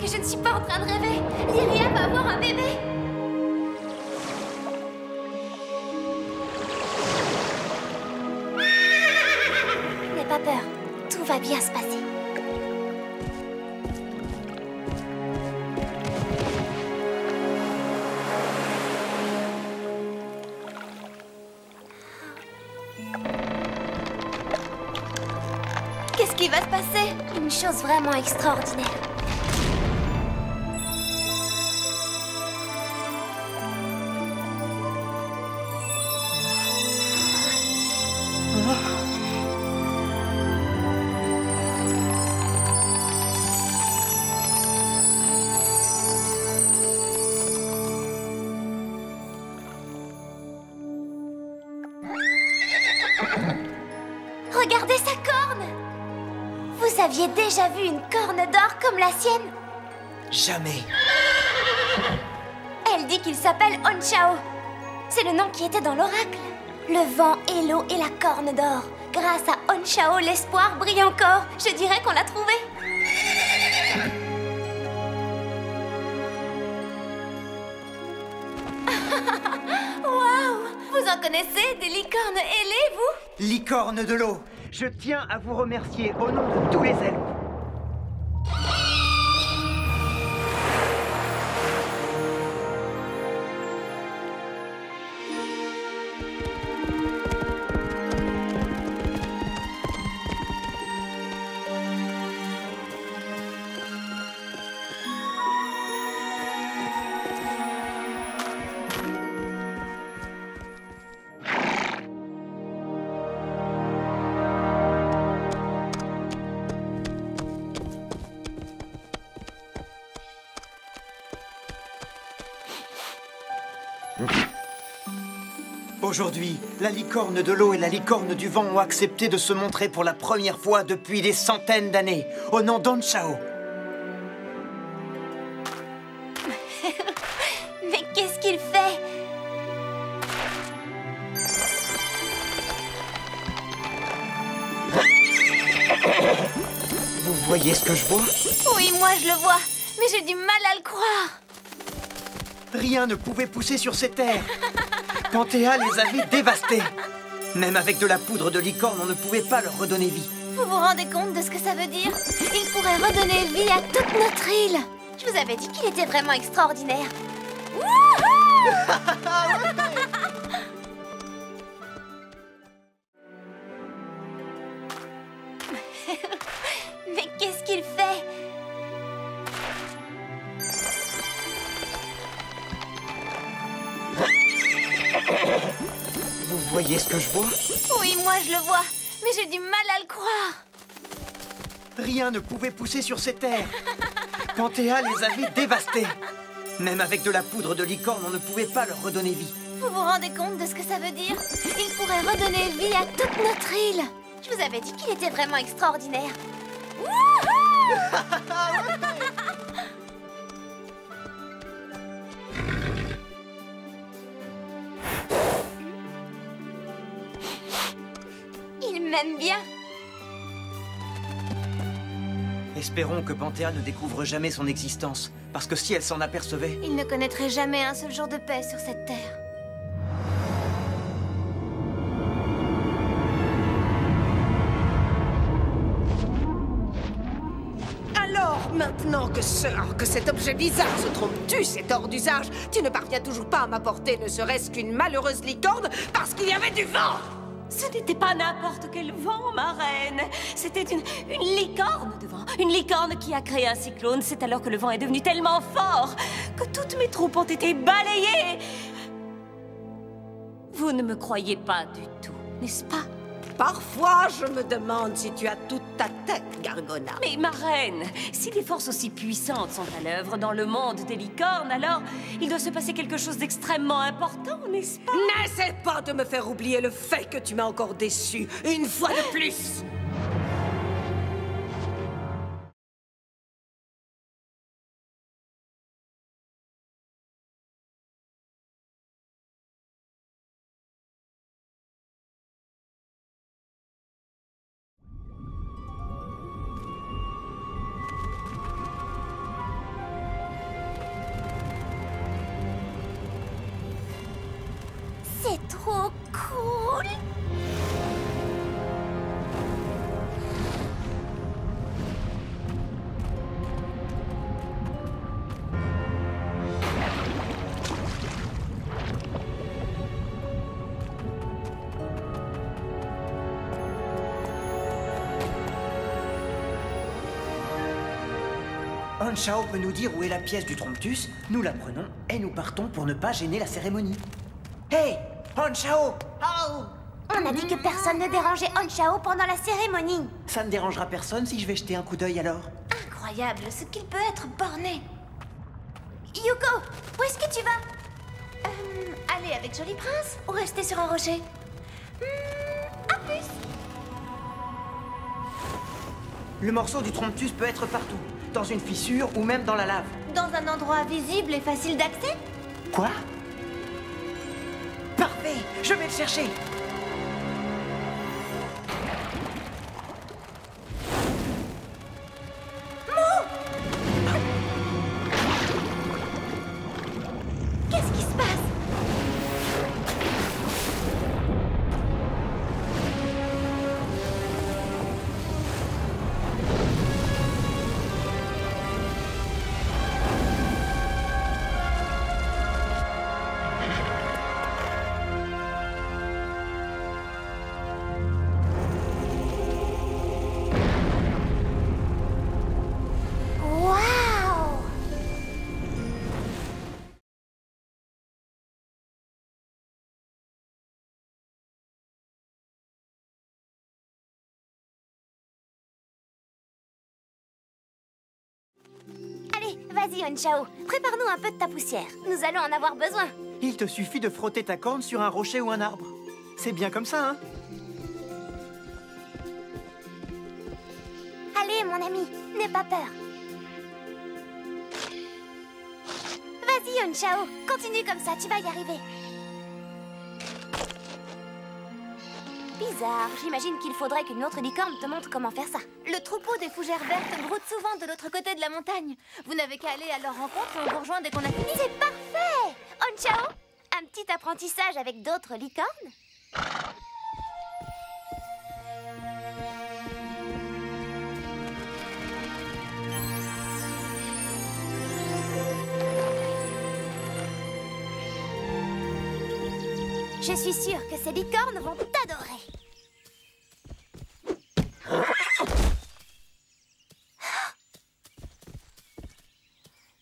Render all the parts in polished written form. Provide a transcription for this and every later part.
que je ne suis pas en train de rêver. Lyria va avoir un bébé. N'aie pas peur. Tout va bien se passer. Qu'est-ce qui va se passer? Une chose vraiment extraordinaire. Regardez sa corne! Vous aviez déjà vu une corne d'or comme la sienne? Jamais. Elle dit qu'il s'appelle Onchao. C'est le nom qui était dans l'oracle. Le vent et l'eau et la corne d'or. Grâce à Onchao, l'espoir brille encore. Je dirais qu'on l'a trouvé. Waouh! Vous en connaissez des licornes ailées, vous? Licorne de l'eau, je tiens à vous remercier au nom de tous les elfes. Aujourd'hui, la licorne de l'eau et la licorne du vent ont accepté de se montrer pour la première fois depuis des centaines d'années, au nom d'Onchao. Mais qu'est-ce qu'il fait? Vous voyez ce que je vois? Oui, moi je le vois, mais j'ai du mal à le croire. Rien ne pouvait pousser sur ces terres. Panthéa les avait dévastées. Même avec de la poudre de licorne, on ne pouvait pas leur redonner vie. Vous vous rendez compte de ce que ça veut dire? Il pourrait redonner vie à toute notre île. Je vous avais dit qu'il était vraiment extraordinaire. Wouhou! Mais qu'est-ce qu'il fait? Vous voyez ce que je vois? Oui, moi je le vois, mais j'ai du mal à le croire. Rien ne pouvait pousser sur ces terres. Panthéa les avait dévastées. Même avec de la poudre de licorne, on ne pouvait pas leur redonner vie. Vous vous rendez compte de ce que ça veut dire? Il pourrait redonner vie à toute notre île. Je vous avais dit qu'il était vraiment extraordinaire. Wouhou! Il m'aime bien. Espérons que Panthéa ne découvre jamais son existence, parce que si elle s'en apercevait... Il ne connaîtrait jamais un seul jour de paix sur cette terre. Alors, maintenant que cet objet bizarre se trompe-tu, c'est hors d'usage, tu ne parviens toujours pas à m'apporter ne serait-ce qu'une malheureuse licorne parce qu'il y avait du vent! Ce n'était pas n'importe quel vent, ma reine. C'était une licorne de vent. Une licorne qui a créé un cyclone. C'est alors que le vent est devenu tellement fort que toutes mes troupes ont été balayées. Vous ne me croyez pas du tout, n'est-ce pas? Parfois, je me demande si tu as toute ta tête, Gargona. Mais ma reine, si des forces aussi puissantes sont à l'œuvre dans le monde des licornes, alors il doit se passer quelque chose d'extrêmement important, n'est-ce pas? N'essaie pas de me faire oublier le fait que tu m'as encore déçu, une fois de plus. trop cool. Hon-Chao peut nous dire où est la pièce du Tromptus, nous la prenons et nous partons pour ne pas gêner la cérémonie. Hey, Hon-Chao! Oh! On a dit que personne ne dérangeait Hon-Chao pendant la cérémonie. Ça ne dérangera personne si je vais jeter un coup d'œil alors? Incroyable ce qu'il peut être borné. Yuko, où est-ce que tu vas? Aller avec Joli Prince ou rester sur un rocher? À plus. Le morceau du Tromptus peut être partout, dans une fissure ou même dans la lave. Dans un endroit visible et facile d'accès? Quoi? Parfait, je vais le chercher. Qu'est-ce qui se passe? Waouh! Allez, vas-y, Hon-Chao. Prépare-nous un peu de ta poussière. Nous allons en avoir besoin. Il te suffit de frotter ta corne sur un rocher ou un arbre. C'est bien comme ça, hein? Allez, mon ami, n'aie pas peur. Vas-y, Hon-Chao. Continue comme ça, tu vas y arriver. Bizarre, j'imagine qu'il faudrait qu'une autre licorne te montre comment faire ça. Le troupeau des fougères vertes broude souvent de l'autre côté de la montagne. Vous n'avez qu'à aller à leur rencontre et on vous rejoint dès qu'on a fini. C'est parfait! Hon-Chao, un petit apprentissage avec d'autres licornes? Je suis sûre que ces licornes vont t'adorer.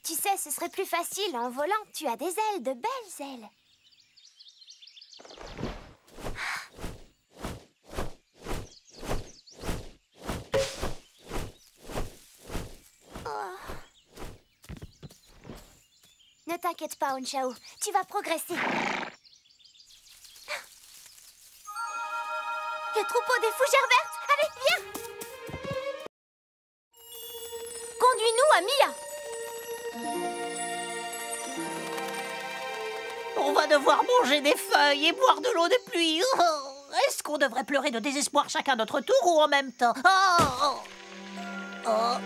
Tu sais, ce serait plus facile en volant. Tu as des ailes, de belles ailes. Oh. Ne t'inquiète pas, Hon-Chao. Tu vas progresser. Le troupeau des fougères vertes. Allez, viens! Conduis-nous à Mia. On va devoir manger des feuilles et boire de l'eau de pluie. Oh, est-ce qu'on devrait pleurer de désespoir chacun notre tour ou en même temps? Oh,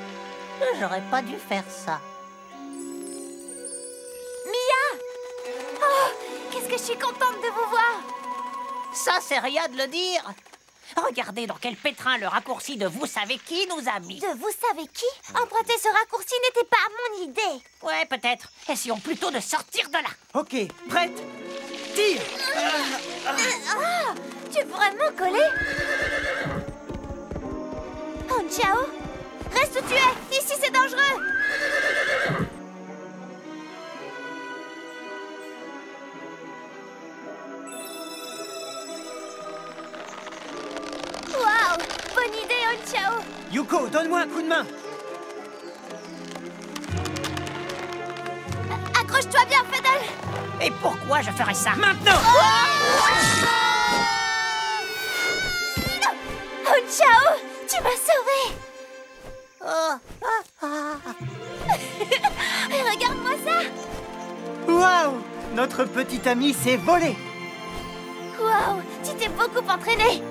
j'aurais pas dû faire ça. Mia! Oh, qu'est-ce que je suis contente de vous voir! Ça, c'est rien de le dire. Regardez dans quel pétrin le raccourci de vous savez qui nous a mis. De vous savez qui? Emprunter ce raccourci n'était pas mon idée. Ouais, peut-être. Essayons plutôt de sortir de là. Ok, prête? Tire! Ah! Tu es vraiment collé? Hon-Chao, reste où tu es. Ici, c'est dangereux. Waouh! Bonne idée, Hon-Chao. Yuko, donne-moi un coup de main! Accroche-toi bien, Fedel. Et pourquoi je ferais ça? Maintenant! Hon-Chao, tu m'as sauvée. Regarde-moi ça. Waouh! Notre petit ami s'est volé! Waouh, tu t'es beaucoup entraîné.